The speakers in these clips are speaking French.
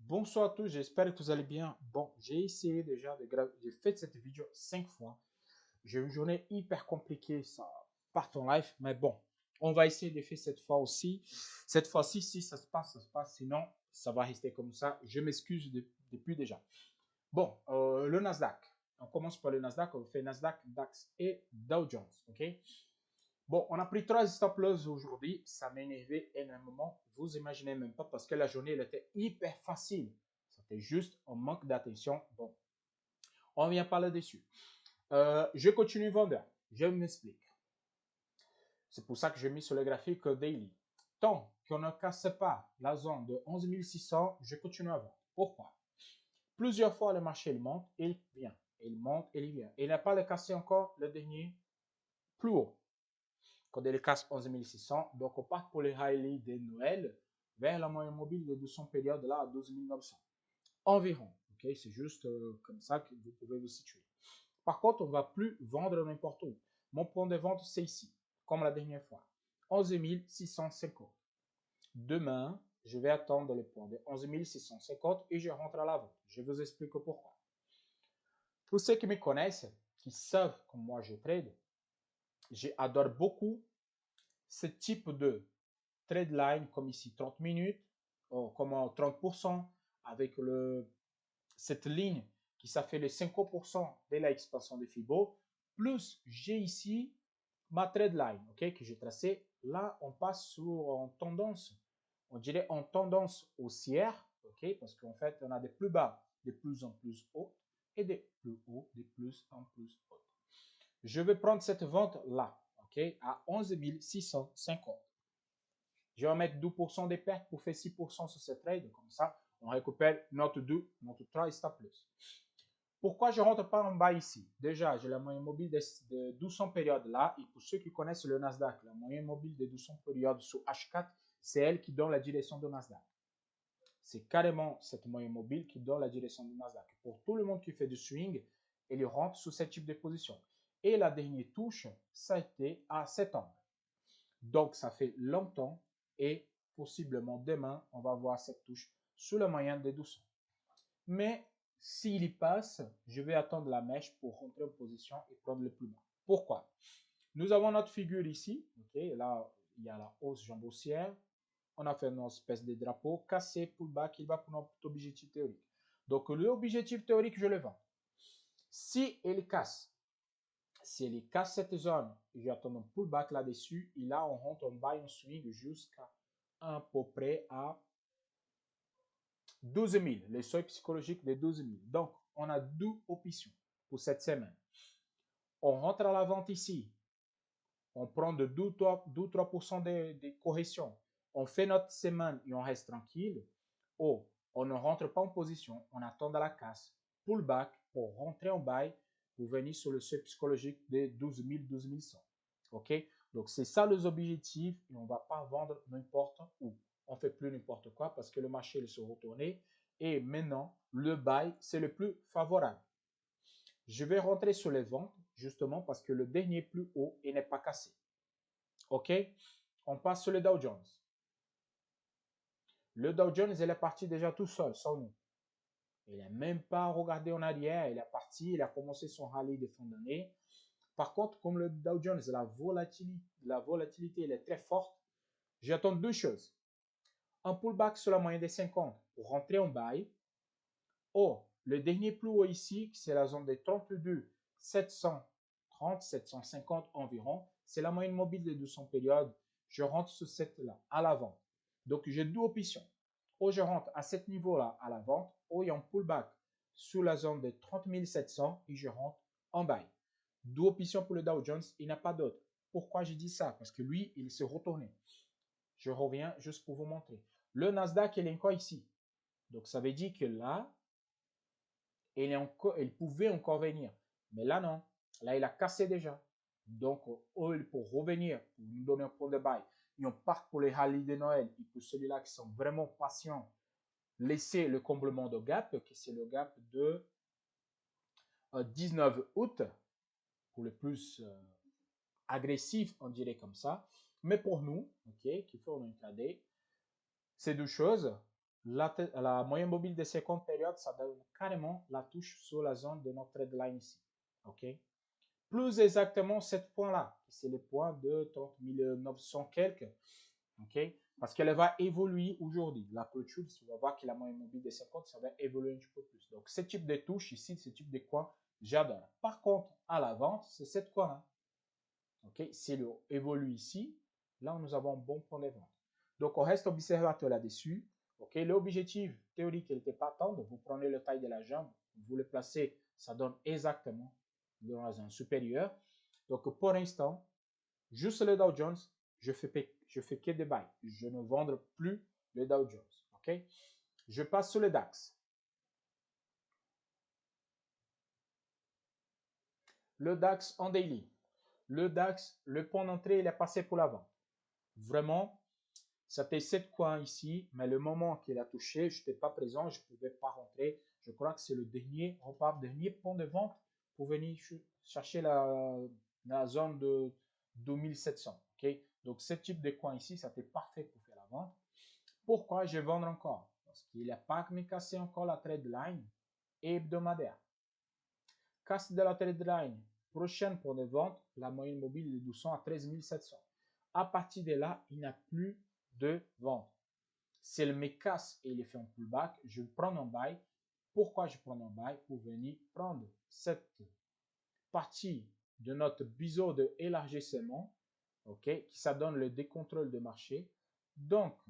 Bonsoir à tous, j'espère que vous allez bien. Bon, j'ai essayé déjà de graver, j'ai fait cette vidéo 5 fois. J'ai une journée hyper compliquée, ça part en live, mais bon, on va essayer de faire cette fois aussi. Cette fois-ci, si ça se passe, ça se passe, sinon, ça va rester comme ça. Je m'excuse depuis déjà. Bon, le Nasdaq. On commence par le Nasdaq, on fait Nasdaq, DAX et Dow Jones, ok? Bon, on a pris 3 stop loss aujourd'hui. Ça m'a énervé énormément. Vous imaginez même pas parce que la journée, elle était hyper facile. C'était juste un manque d'attention. Bon, on vient parler dessus. Je continue vendeur. Je m'explique. C'est pour ça que j'ai mis sur le graphique daily. Tant qu'on ne casse pas la zone de 11 600, je continue à vendre. Pourquoi? Plusieurs fois, le marché il monte, il vient. Il monte, il vient. Il n'a pas de cassé encore le dernier plus haut. Quand il casse 11 600, donc on part pour les highlights de Noël vers la moyenne mobile de 200 périodes là à 12 900 environ. Ok, c'est juste comme ça que vous pouvez vous situer. Par contre, on ne va plus vendre n'importe où. Mon point de vente, c'est ici, comme la dernière fois. 11 650. Demain, je vais attendre le point de 11 650 et je rentre à la vente. Je vous explique pourquoi. Pour ceux qui me connaissent, qui savent comment moi je trade, j'adore beaucoup ce type de trade line comme ici 30 minutes, comme 30% avec cette ligne qui ça fait les 50% de l'expansion de Fibo, plus j'ai ici ma trade line, ok, que j'ai tracé. Là, on passe sur en tendance, on dirait en tendance haussière, ok, parce qu'en fait, on a des plus bas de plus en plus hauts et des plus hauts de plus en plus hauts. Je vais prendre cette vente là, ok, à 11 650. Je vais mettre 12% des pertes pour faire 6% sur ce trade. Comme ça, on récupère notre 2, notre 3 stop loss. Pourquoi je ne rentre pas en bas ici? Déjà, j'ai la moyenne mobile de 1200 périodes là. Et pour ceux qui connaissent le Nasdaq, la moyenne mobile de 1200 périodes sur H4, c'est elle qui donne la direction du Nasdaq. C'est carrément cette moyenne mobile qui donne la direction du Nasdaq. Pour tout le monde qui fait du swing, il rentre sous ce type de position. Et la dernière touche, ça a été à 7 ans. Donc, ça fait longtemps et possiblement demain, on va voir cette touche sous la moyenne des 1200. Mais s'il y passe, je vais attendre la mèche pour rentrer en position et prendre le plus bas. Pourquoi? Nous avons notre figure ici. Okay, là, il y a la hausse jambe haussière. On a fait une espèce de drapeau cassé, pullback, il va pour notre objectif théorique. Donc, l'objectif théorique, je le vends. Si il casse, cette zone, j'attends un pullback là-dessus, et là, on rentre en buy, on swing jusqu'à à peu près à 12 000, le seuil psychologique de 12 000. Donc, on a deux options pour cette semaine. On rentre à la vente ici, on prend de 2-3% de correction, on fait notre semaine et on reste tranquille, ou on ne rentre pas en position, on attend à la casse, pullback pour rentrer en buy, pour venir sur le seuil psychologique de 12 000, 12 100. OK? Donc, c'est ça les objectifs et on ne va pas vendre n'importe où. On ne fait plus n'importe quoi parce que le marché il se retourné et maintenant, le buy, c'est le plus favorable. Je vais rentrer sur les ventes justement parce que le dernier plus haut, il n'est pas cassé. OK? On passe sur le Dow Jones. Le Dow Jones, il est parti déjà tout seul, sans nous. Il n'a même pas regardé en arrière. Il est parti, il a commencé son rallye de fin d'année. Par contre, comme le Dow Jones, la volatilité elle est très forte, j'attends deux choses. Un pullback sur la moyenne des 50 pour rentrer en buy. Ou le dernier plus haut ici, c'est la zone des 32 730, 750 environ. C'est la moyenne mobile des 200 périodes. Je rentre sur cette là à la vente. Donc, j'ai deux options. Ou je rentre à ce niveau-là à la vente, ou il y a un pullback sous la zone de 30 700 et je rentre en buy. Deux options pour le Dow Jones, il n'y a pas d'autre. Pourquoi j'ai dit ça? Parce que lui, il s'est retourné. Je reviens juste pour vous montrer. Le Nasdaq, il est encore ici. Donc, ça veut dire que là, il pouvait encore venir. Mais là, non. Là, il a cassé déjà. Donc, pour revenir, pour nous donner un point de bail, et on part pour les rallyes de Noël. Et pour ceux-là qui sont vraiment patients, laisser le comblement de gap, qui c'est le gap de 19 août, pour le plus agressif, on dirait comme ça. Mais pour nous, ok, qui font un intraday, c'est deux choses. La moyenne mobile de 50 périodes, ça donne carrément la touche sur la zone de notre trade line ici. OK? Plus exactement, 7 points-là, c'est le point de 30 900 quelques. OK? Parce qu'elle va évoluer aujourd'hui. La clôture, on va voir que la moyenne mobile de 50, ça va évoluer un petit peu plus. Donc, ce type de touche ici, ce type de coin, j'adore. Par contre, à la vente, c'est cette coin-là. OK? Si elle évolue ici, là, nous avons un bon point de vente. Donc, on reste observateur là-dessus. OK? L'objectif théorique, il n'était pas tendre. Vous prenez le taille de la jambe, vous le placez, ça donne exactement dans la zone supérieure. Donc, pour l'instant, juste le Dow Jones, je fais que des buys. Je ne vends plus le Dow Jones. OK? Je passe sur le DAX. Le DAX en daily. Le DAX, le point d'entrée, il est passé pour la vente. Vraiment, c'était 7 coins ici, mais le moment qu'il a touché, je n'étais pas présent, je ne pouvais pas rentrer. Je crois que c'est le dernier point de vente pour venir chercher la zone de 2700. Okay? Donc, ce type de coin ici, c'était parfait pour faire la vente. Pourquoi je vais vendre encore? Parce qu'il n'a pas cassé encore la trade line hebdomadaire. Casse de la trade line, prochaine point de vente, la moyenne mobile de 200 à 13 700. À partir de là, il n'y a plus de vente. Si elle me casse et il fait un pullback, je prends un buy. Pourquoi je prends un buy? Pour venir prendre cette partie de notre biseau de élargissement, ok, qui ça donne le décontrôle de marché. Donc,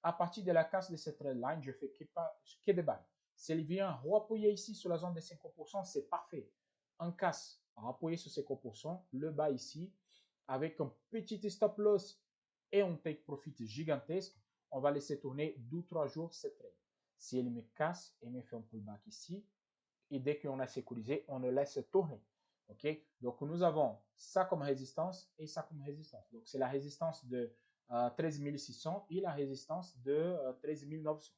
à partir de la casse de cette trend line, je fais que des buy. Si elle vient reappuyer ici sur la zone des 50%, c'est parfait. En casse, appuyer sur 50%, le bas ici, avec un petit stop loss et un take profit gigantesque, on va laisser tourner 2-3 jours cette trade. Si elle me casse et me fait un pullback ici, et dès qu'on a sécurisé, on le laisse tourner. OK? Donc, nous avons ça comme résistance et ça comme résistance. Donc, c'est la résistance de 13 600 et la résistance de 13 900.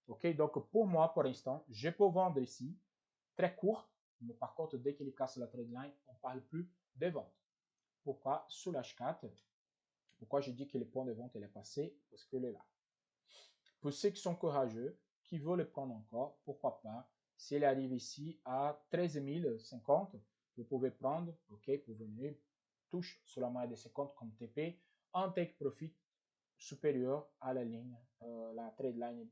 OK? Donc, pour moi, pour l'instant, je peux vendre ici, très court, mais par contre, dès qu'il casse la trade line, on ne parle plus de vente. Pourquoi? Sous l'H4. Pourquoi je dis que le point de vente est passé? Parce que est là. Pour ceux qui sont courageux, qui veulent le prendre encore, pourquoi pas? Si elle arrive ici à 13 050, vous pouvez prendre, OK, pour venir, touche sur la moyenne de 50 comme TP, en take profit supérieur à la ligne, la trade line